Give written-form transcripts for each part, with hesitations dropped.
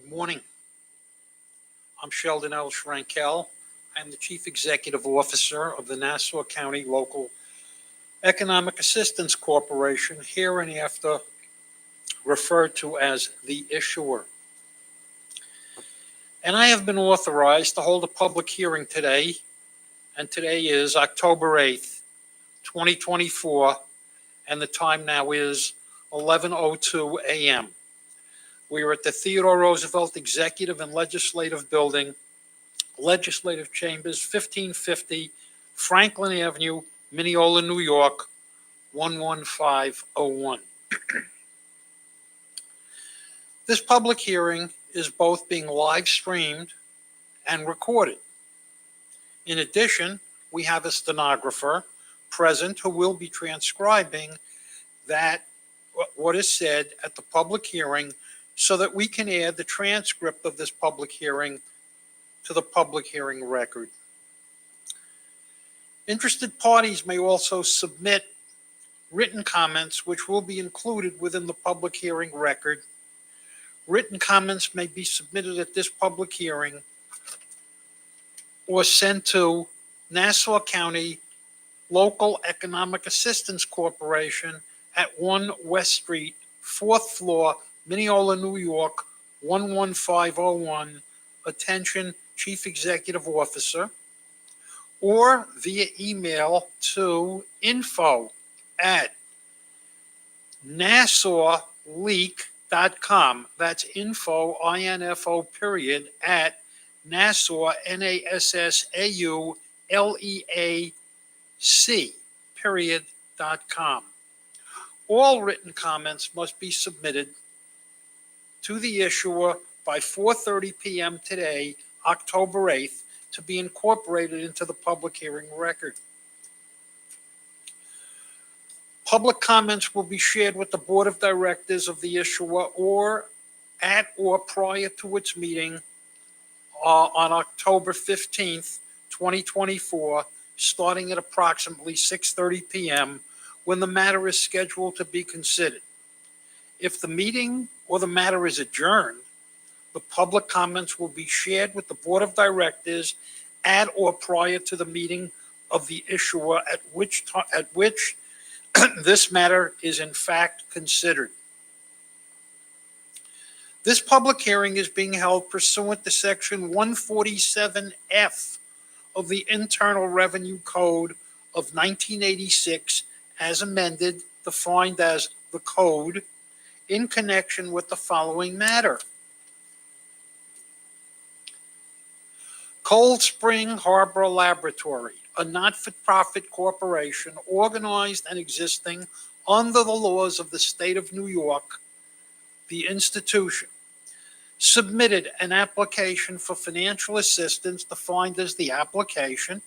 Good morning. I'm Sheldon L. Schrankel. I'm the Chief Executive Officer of the Nassau County Local Economic Assistance Corporation, hereinafter referred to as the issuer. And I have been authorized to hold a public hearing today, and today is October 8th, 2024, and the time now is 11:02 a.m. We are at the Theodore Roosevelt Executive and Legislative Building, Legislative Chambers, 1550 Franklin Avenue, Mineola, New York, 11501. This public hearing is both being live streamed and recorded. In addition, we have a stenographer present who will be transcribing what is said at the public hearing so that we can add the transcript of this public hearing to the public hearing record. Interested parties may also submit written comments which will be included within the public hearing record. Written comments may be submitted at this public hearing or sent to Nassau County Local Economic Assistance Corporation at 1 West Street, 4th floor, Mineola, New York, 11501. Attention, Chief Executive Officer, or via email to info@NassauLeak.com. That's info, I-N-F-O, period, at Nassau, Nassauleac, period.com. All written comments must be submitted to the issuer by 4:30 p.m. today, October 8th, to be incorporated into the public hearing record. Public comments will be shared with the Board of Directors of the issuer or at or prior to its meeting on October 15th, 2024, starting at approximately 6:30 p.m., when the matter is scheduled to be considered. If the meeting or the matter is adjourned, the public comments will be shared with the Board of Directors at or prior to the meeting of the issuer at which this matter is in fact considered. This public hearing is being held pursuant to Section 147F of the Internal Revenue Code of 1986, as amended, defined as the Code, in connection with the following matter. Cold Spring Harbor Laboratory, a not-for-profit corporation organized and existing under the laws of the state of New York, the institution, submitted an application for financial assistance, defined as the application,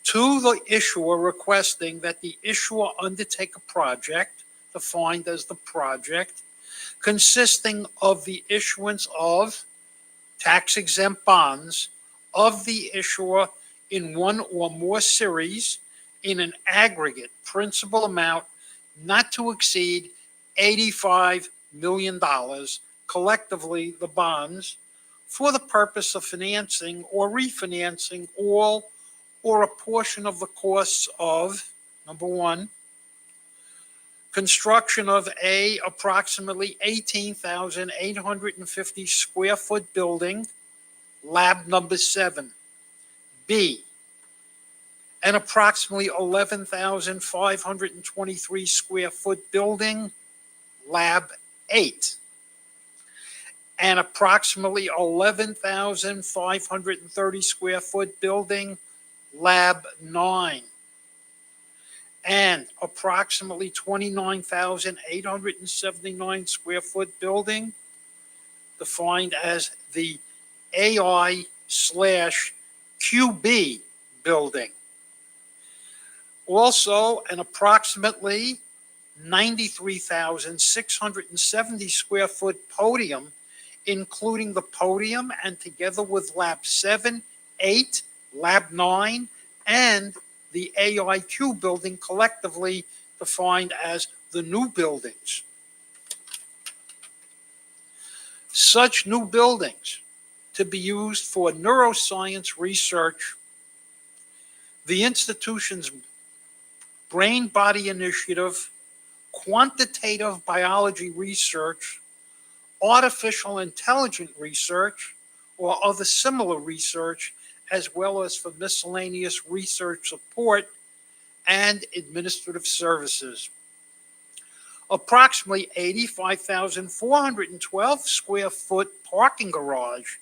to the issuer, requesting that the issuer undertake a project, defined as the project, consisting of the issuance of tax-exempt bonds of the issuer in one or more series in an aggregate principal amount not to exceed $85 million, collectively the bonds, for the purpose of financing or refinancing all or a portion of the costs of, number one, construction of a approximately 18,850 square foot building, lab number 7. B, an approximately 11,523 square foot building, lab 8. An approximately 11,530 square foot building, lab 9. And approximately 29,879 square foot building, defined as the AI/QB building. Also, an approximately 93,670 square foot podium, including the podium and together with lab 7, 8, lab 9, and the AIQ building, collectively defined as the new buildings. such new buildings to be used for neuroscience research, the institution's brain body initiative, quantitative biology research, artificial intelligence research, or other similar research, as well as for miscellaneous research support and administrative services. Approximately 85,412 square foot parking garage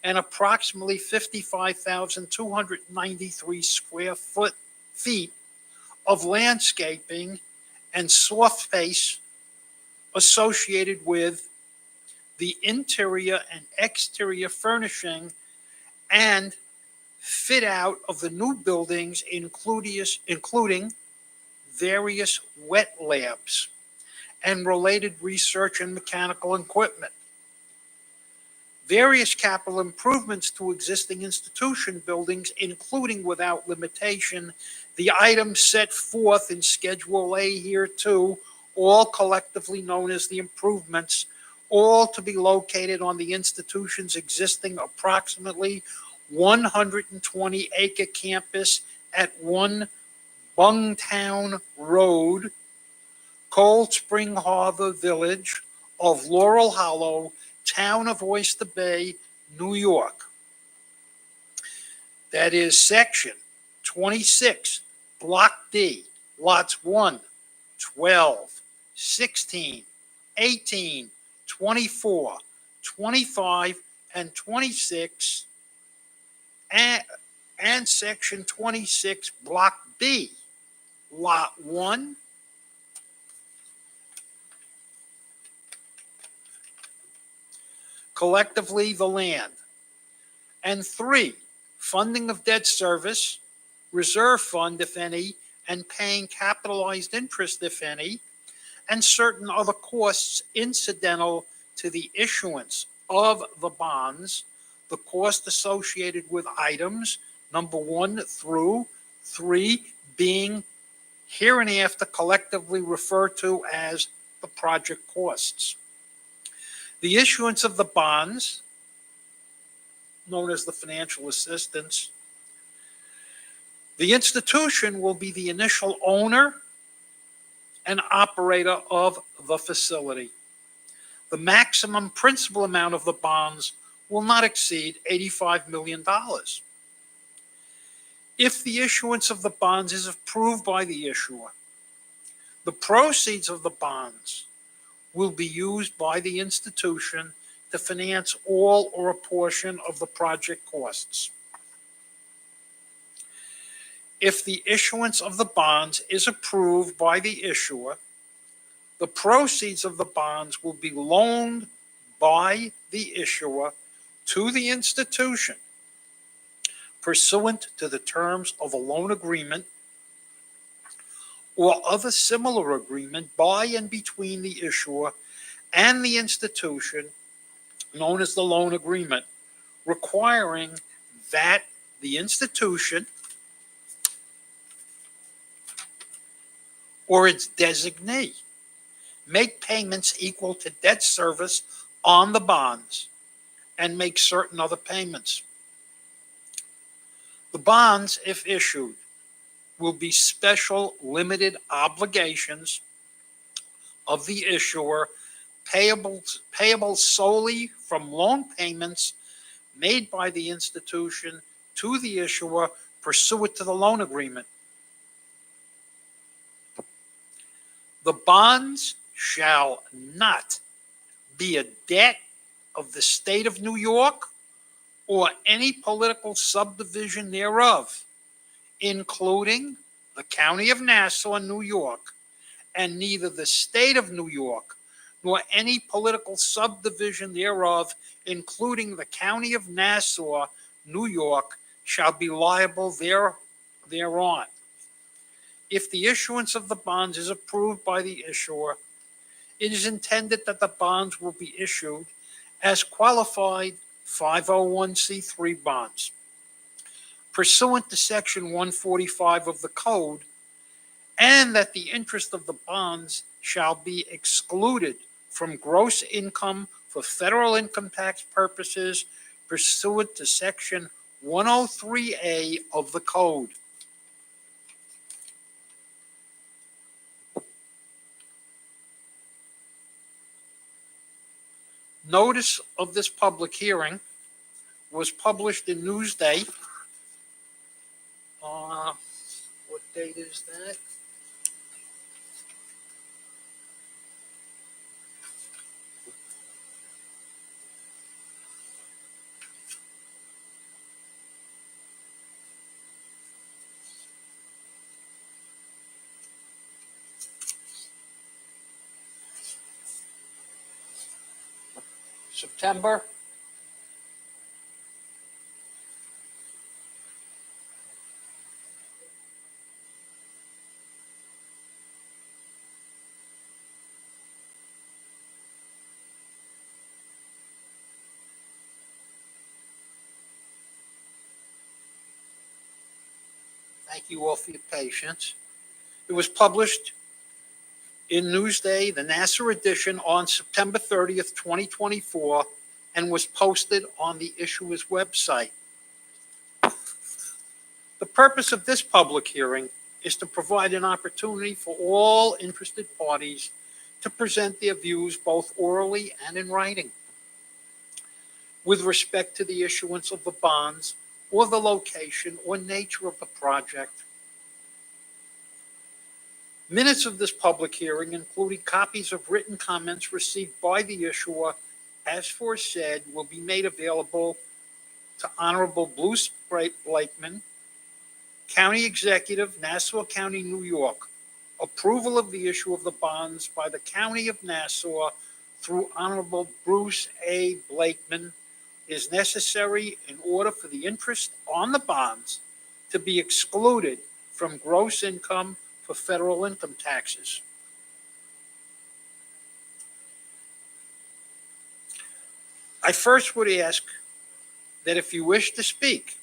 and approximately 55,293 square feet of landscaping and soft space associated with the interior and exterior furnishing and fit out of the new buildings, including various wet labs and related research and mechanical equipment. Various capital improvements to existing institution buildings, including without limitation, the items set forth in Schedule A hereto, all collectively known as the improvements, all to be located on the institution's existing approximately 120-acre campus at 1 Bungtown Road, Cold Spring Harbor Village of Laurel Hollow, Town of Oyster Bay, New York. That is Section 26, Block D, Lots 1, 12, 16, 18, 24, 25, and 26, and Section 26, Block B, Lot 1, collectively the land. And 3, funding of debt service, reserve fund, if any, and paying capitalized interest, if any, and certain other costs incidental to the issuance of the bonds, the cost associated with items number 1 through 3 being hereinafter collectively referred to as the project costs. The issuance of the bonds, known as the financial assistance, the institution will be the initial owner and operator of the facility. The maximum principal amount of the bonds will not exceed $85 million. If the issuance of the bonds is approved by the issuer, the proceeds of the bonds will be used by the institution to finance all or a portion of the project costs. If the issuance of the bonds is approved by the issuer, the proceeds of the bonds will be loaned by the issuer to the institution pursuant to the terms of a loan agreement or other similar agreement by and between the issuer and the institution, known as the loan agreement, requiring that the institution or its designee make payments equal to debt service on the bonds and make certain other payments. The bonds, if issued, will be special limited obligations of the issuer payable solely from loan payments made by the institution to the issuer pursuant to the loan agreement. The bonds shall not be a debt of the state of New York or any political subdivision thereof, including the County of Nassau, New York, and neither the state of New York nor any political subdivision thereof, including the County of Nassau, New York, shall be liable thereon. If the issuance of the bonds is approved by the issuer, it is intended that the bonds will be issued as qualified 501c3 bonds. Pursuant to Section 145 of the Code, and that the interest of the bonds shall be excluded from gross income for federal income tax purposes pursuant to Section 103A of the Code. Notice of this public hearing was published in Newsday. What date is that? September. Thank you all for your patience. It was published in Newsday, the Nassau edition, on September 30th, 2024, and was posted on the issuer's website. The purpose of this public hearing is to provide an opportunity for all interested parties to present their views both orally and in writing with respect to the issuance of the bonds or the location or nature of the project. Minutes of this public hearing, including copies of written comments received by the issuer, as foresaid, will be made available to Honorable Bruce Blakeman, County Executive, Nassau County, New York. Approval of the issue of the bonds by the County of Nassau through Honorable Bruce A. Blakeman is necessary in order for the interest on the bonds to be excluded from gross income for federal income taxes. I first would ask that if you wish to speak,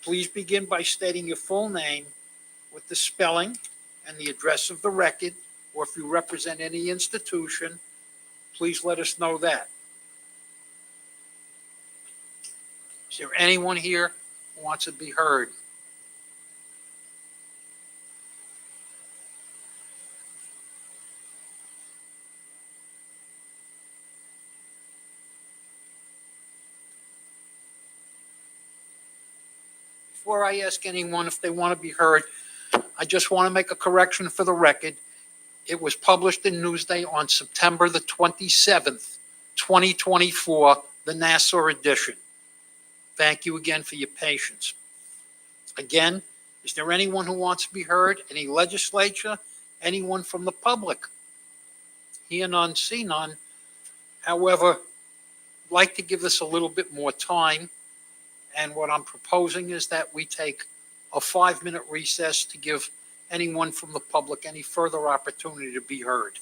please begin by stating your full name with the spelling and the address of the record, or if you represent any institution, please let us know that. Is there anyone here who wants to be heard? Before I ask anyone if they want to be heard, I just want to make a correction for the record. It was published in Newsday on September the 27th, 2024, the Nassau edition. Thank you again for your patience. Again, is there anyone who wants to be heard? Any legislature? Anyone from the public? Hear none, see none. However, I'd like to give this a little bit more time. And what I'm proposing is that we take a 5-minute recess to give anyone from the public any further opportunity to be heard.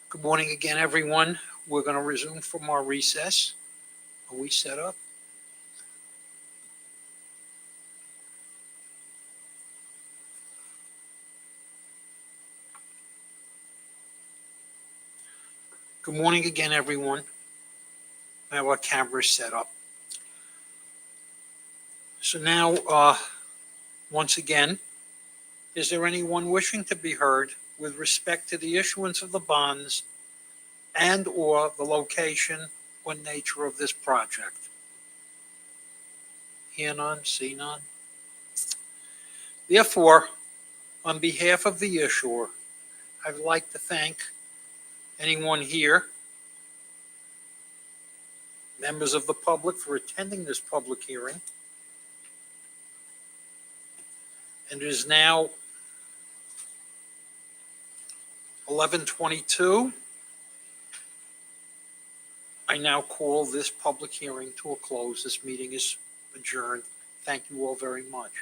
Good morning again, everyone. We're going to resume from our recess. Are we set up? Good morning again, everyone. Now our camera's set up. So now, once again, is there anyone wishing to be heard with respect to the issuance of the bonds and/or the location or nature of this project? Hear none, see none. Therefore, on behalf of the issuer, I'd like to thank anyone here, members of the public, for attending this public hearing. And it is now 11:22. I now call this public hearing to a close. This meeting is adjourned. Thank you all very much.